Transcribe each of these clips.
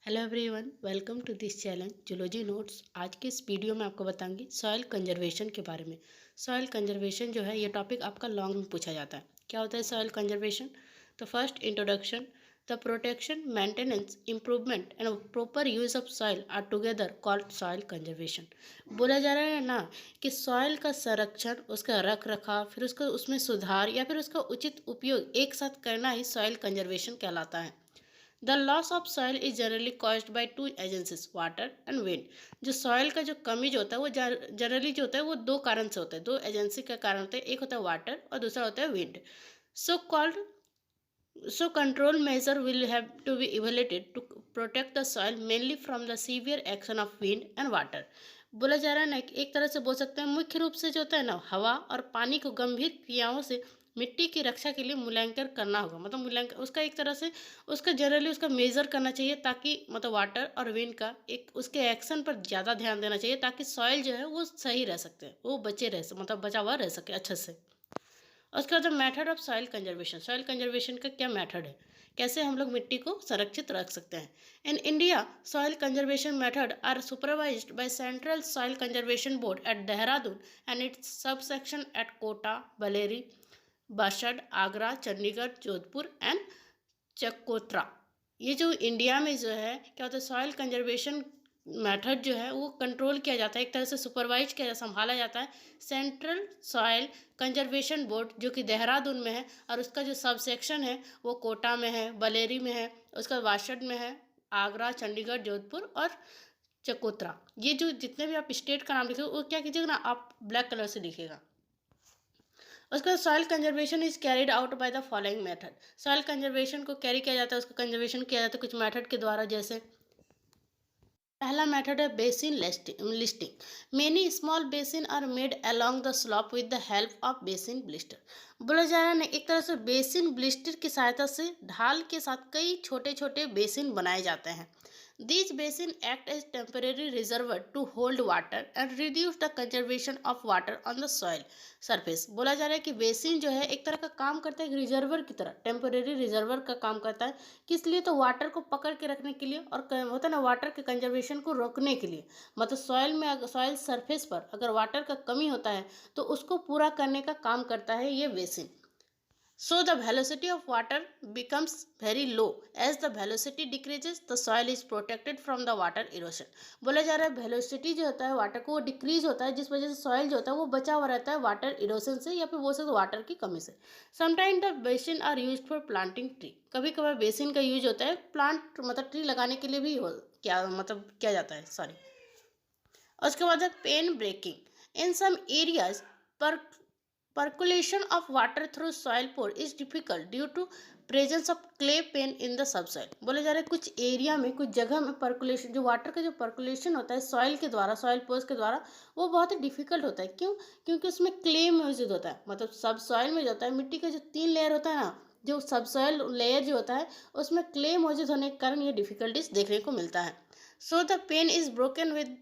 Hello everyone, welcome to this channel zoology notes. आज के इस वीडियो में आपको बताऊंगी सॉइल कंजर्वेशन के बारे में। सॉइल कंजर्वेशन जो है ये टॉपिक आपका लॉन्ग में पूछा जाता है। क्या होता है सॉइल कंजर्वेशन? तो first introduction. The protection, maintenance, improvement and proper use of soil are together called soil conservation. बोला जा रहा है ना कि सॉइल का संरक्षण, उसका रख रखाव, फिर उसका उसमें सुधार या फिर उसका उचित उपयोग एक साथ करना ही सॉइल कंजर्वेशन कहलाता है। The loss of soil is generally caused by two agencies, water and wind. जो सॉइल का जो कमी जो होता है वो जनरली जो होता है वो दो कारण से होता है, दो एजेंसी का कारण होता है। एक होता है वाटर और दूसरा होता है wind. So called So control measure will have to be evaluated to protect the soil mainly from the severe action of wind and water। बोला जा रहा है ना कि एक तरह से बोल सकते हैं मुख्य रूप से जो होता है ना हवा और पानी को गंभीर क्रियाओं से मिट्टी की रक्षा के लिए मूल्यांकन करना होगा। मतलब मूल्यांकन उसका एक तरह से उसका जनरली उसका मेजर करना चाहिए, ताकि मतलब वाटर और विंड का एक उसके एक्शन पर ज़्यादा ध्यान देना चाहिए, ताकि सॉइल जो है वो सही रह सकते हैं, वो बचे रह मतलब बचा हुआ रह सके अच्छे से। उसके बाद method of soil conservation. Soil conservation का क्या मेथड है, कैसे हम लोग मिट्टी को संरक्षित रख सकते हैं। In India soil conservation method are supervised by central soil conservation board at Dehradun and its sub section at Kota, Bellary, Vasad, Agra, Chandigarh, Jodhpur and चकोत्रा। ये जो इंडिया में जो है क्या होता है सॉइल कंजर्वेशन मेथड जो है वो कंट्रोल किया जाता है, एक तरह से सुपरवाइज किया संभाला जाता है सेंट्रल सॉइल कंजर्वेशन बोर्ड जो कि देहरादून में है, और उसका जो सब सेक्शन है वो कोटा में है, बलेरी में है, उसका वाशड में है, आगरा, चंडीगढ़, जोधपुर और चकोत्रा। ये जो जितने भी आप स्टेट का नाम लिखे वो क्या कीजिएगा ना, आप ब्लैक कलर से लिखिएगा। उसके बाद soil conservation is carried out by the following method. Soil conservation को कैरी किया जाता है, उसका कंजर्वेशन किया जाता है कुछ मेथड के द्वारा। जैसे पहला मेथड है basin listing. Many small basin are made along the slope with the help of basin blister. बोला जा रहा है ना एक तरह से बेसिन ब्लिस्टर की सहायता से ढाल के साथ कई छोटे छोटे बेसिन बनाए जाते हैं। These basin act as temporary reservoir to hold water and reduce the conservation of water on the soil surface। बोला जा रहा है कि बेसिन जो है एक तरह का काम करता है, एक रिजर्वर की तरह, टेम्परेरी रिजर्वर का काम करता है। किस लिए? तो वाटर को पकड़ के रखने के लिए, और होता है ना वाटर के कंजर्वेशन को रोकने के लिए। मतलब सॉइल में अगर सॉइल सरफेस पर अगर वाटर का कमी होता है तो उसको पूरा करने का काम करता है ये basin. So the velocity of water becomes very low. As the velocity decreases, the soil is protected from the water erosion। बोला जा रहा है वेलोसिटी जो होता है वाटर को वो डिक्रीज होता है, जिस वजह से सॉइल जो होता है वो बचा हुआ रहता है वाटर इरोशन से, या फिर बोल सकते वाटर की कमी से। Sometime the basin are use for planting tree. कभी कभार बेसिन का यूज होता है प्लांट मतलब ट्री लगाने के लिए भी क्या मतलब किया जाता है, सॉरी। उसके बाद है पेन ब्रेकिंग। इन सम एरियाज पर percolation of water through soil pore is difficult due to presence of clay pen in the subsoil। बोले जा रहा है कुछ एरिया में, कुछ जगह में पर्कुलेशन, जो वाटर का जो पर्कुलेशन होता है सॉइल के द्वारा, सॉइल पोर्स के द्वारा, वो बहुत ही डिफिकल्ट होता है। क्यों? क्योंकि उसमें क्ले मौजूद होता है। मतलब सब सॉइल में जो होता है मिट्टी का जो 3 लेयर होता है ना, जो सब सॉइल लेयर जो होता है उसमें क्ले मौजूद होने के कारण ये डिफिकल्टीज देखने को मिलता है। So the pen is broken with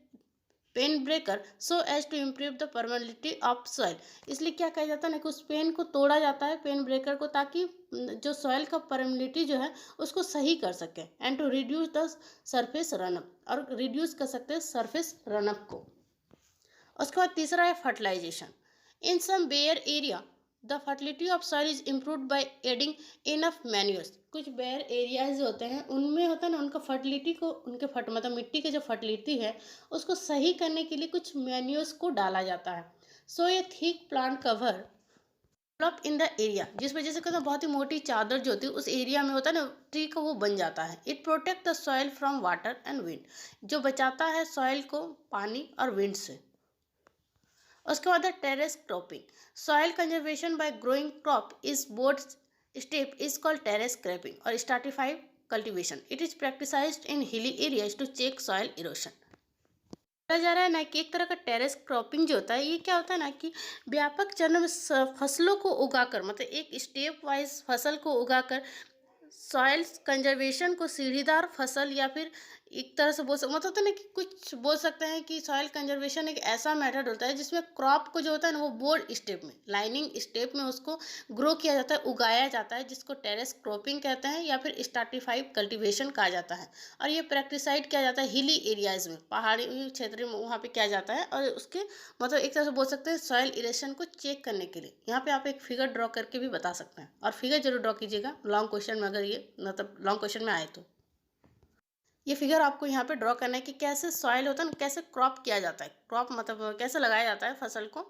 pen breaker so as to improve the permeability of soil. इसलिए क्या कहा जाता है ना कि उस पेन को तोड़ा जाता है, पेन ब्रेकर को, ताकि जो सॉइल का परमेबिलिटी जो है उसको सही कर सके, and to reduce the surface run up, और रिड्यूस कर सकते हैं सरफेस रनअप को। उसके बाद तीसरा है fertilization. In some bare area the fertility of soil is improved by adding enough manures. कुछ बेयर एरियाज जो होते हैं उनमें होता है ना उनका फर्टिलिटी को, उनके मतलब मिट्टी की जो फर्टिलिटी है उसको सही करने के लिए कुछ मैन्यूर्स को डाला जाता है। सो ये thick plant cover develop in the area, जिस वजह से कहते हैं बहुत ही मोटी चादर जो होती है उस एरिया में होता है ना ट्री का, वो बन जाता है। It protect the soil from water and wind, जो बचाता है सॉइल को पानी और विंड से। उसके बाद है terrace cropping. Soil conservation by growing crop is board step is called terrace cropping और stratified cultivation. It is practised in hilly areas to check soil erosion. बोला जा रहा है ना कि एक तरह का टेरेस क्रॉपिंग जो होता है ये क्या होता है ना कि व्यापक चरण में फसलों को उगाकर, मतलब एक स्टेप वाइज फसल को उगाकर सॉइल कंजर्वेशन को सीढ़ीदार फसल या फिर एक तरह से मतलब होता है ना कि कुछ बोल सकते हैं कि सॉइल कंजर्वेशन एक ऐसा मेथड होता है जिसमें क्रॉप को जो होता है ना वो बोर्ड स्टेप में, लाइनिंग स्टेप में उसको ग्रो किया जाता है, उगाया जाता है, जिसको टेरेस क्रॉपिंग कहते हैं या फिर स्ट्राटिफाइड कल्टीवेशन कहा जाता है। और ये प्रैक्टिसाइड किया जाता है हिली एरियाज में, पहाड़ी क्षेत्र में वहाँ पे किया जाता है। और उसके मतलब एक तरह से बोल सकते हैं सॉइल इरेशन को चेक करने के लिए यहाँ पे आप एक फिगर ड्रॉ करके भी बता सकते हैं, और फिगर जरूर ड्रॉ कीजिएगा लॉन्ग क्वेश्चन में, अगर ये मतलब लॉन्ग क्वेश्चन में आए तो। ये फिगर आपको यहाँ पे ड्रॉ करना है कि कैसे सॉइल होता है ना, कैसे क्रॉप किया जाता है, क्रॉप मतलब कैसे लगाया जाता है फसल को।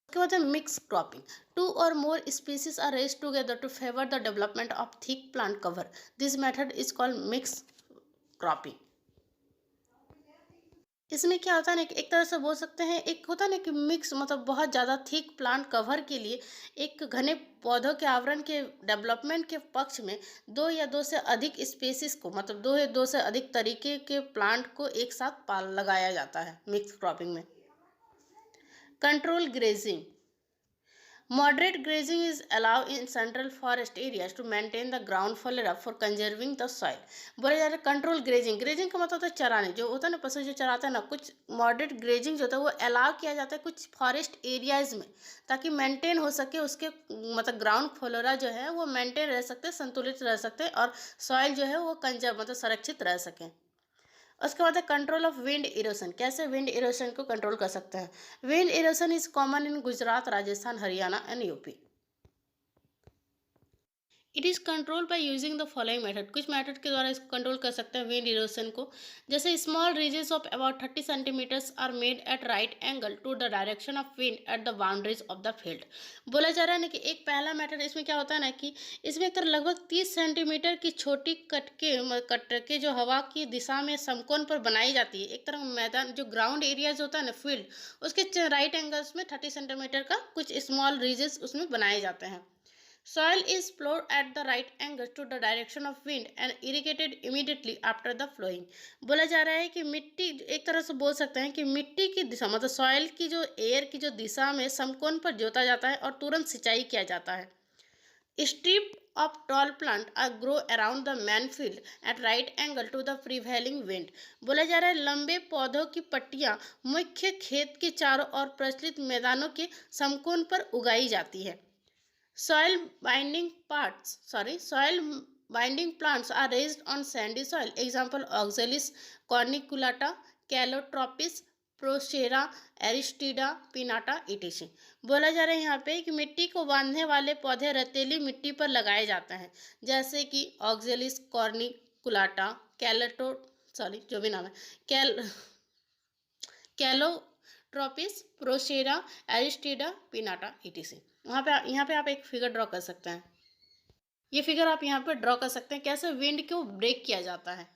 उसके बाद है mix cropping. Two or more species are raised together to favour the development of thick plant cover, this method is called mix cropping. इसमें क्या होता है ना, एक तरह से बोल सकते हैं, एक होता है ना कि मिक्स मतलब बहुत ज़्यादा थिक प्लांट कवर के लिए एक घने पौधों के आवरण के डेवलपमेंट के पक्ष में दो या दो से अधिक स्पेसिस को, मतलब दो या दो से अधिक तरीके के प्लांट को एक साथ पाल लगाया जाता है मिक्स क्रॉपिंग में। Control grazing. Moderate grazing is allowed in central forest areas to maintain the ground flora for conserving the soil. बोला जा रहा है कंट्रोल ग्रेजिंग, ग्रेजिंग का मतलब होता है चराने, जो होता है ना पशु जो चराता है ना, कुछ मॉडरेट ग्रेजिंग जो होता है वो अलाउ किया जाता है कुछ फॉरेस्ट एरियाज में, ताकि मेंटेन हो सके उसके मतलब ग्राउंड फ्लोरा जो है वो मेंटेन रह सकते, संतुलित रह सकते, और सॉइल जो है वो कंजर्व मतलब संरक्षित रह सके। उसके बाद है कंट्रोल ऑफ विंड इरोशन, कैसे विंड इरोशन को कंट्रोल कर सकते हैं। Wind erosion is common in Gujarat, Rajasthan, Haryana and UP. It is control by using the following method, कुछ मेथड के द्वारा इसको कंट्रोल कर सकते हैं विंड इरोशन को। जैसे small regions of about 30 centimetres are made at right angle to the direction of wind at the boundaries of the field. बोला जा रहा है ना कि एक पहला मेथड इसमें क्या होता है ना कि इसमें एक तरह लगभग 30 सेंटीमीटर की छोटी कटके जो हवा की दिशा में समकोण पर बनाई जाती है, एक तरह मैदान जो ग्राउंड एरियाज होता है ना फील्ड, उसके राइट एंगल्स में 30 सेंटीमीटर का कुछ स्मॉल रीजन्स उसमें बनाए जाते हैं। Soil is plowed at the right angle to the direction of wind and irrigated immediately after the plowing. बोला जा रहा है कि मिट्टी एक तरह से बोल सकते हैं कि मिट्टी की दिशा मतलब सॉइल की जो एयर की जो दिशा में समकोण पर जोता जाता है और तुरंत सिंचाई किया जाता है। Strip of tall plant are grow around the main field at right angle to the prevailing wind. बोला जा रहा है लंबे पौधों की पट्टियां मुख्य खेत के चारों ओर प्रचलित मैदानों के समकोण पर उगाई जाती है। Soil binding plants are raised on sandy soil. Example Oxalis corniculata, Calotropis, Procera, Aristida, Pinnata, etc. बोला जा रहा है यहाँ पे कि मिट्टी को बांधने वाले पौधे रेतीली मिट्टी पर लगाए जाते हैं, जैसे कि ऑक्जेलिस कॉर्निकुलाटा, जो भी नाम है, कैलोट्रोपिस, प्रोसेरा, एरिस्टिडा, पिनाटा, etc। यहाँ पे आप एक फिगर ड्रॉ कर सकते हैं। ये फिगर आप यहाँ पे ड्रॉ कर सकते हैं कैसे विंड को ब्रेक किया जाता है।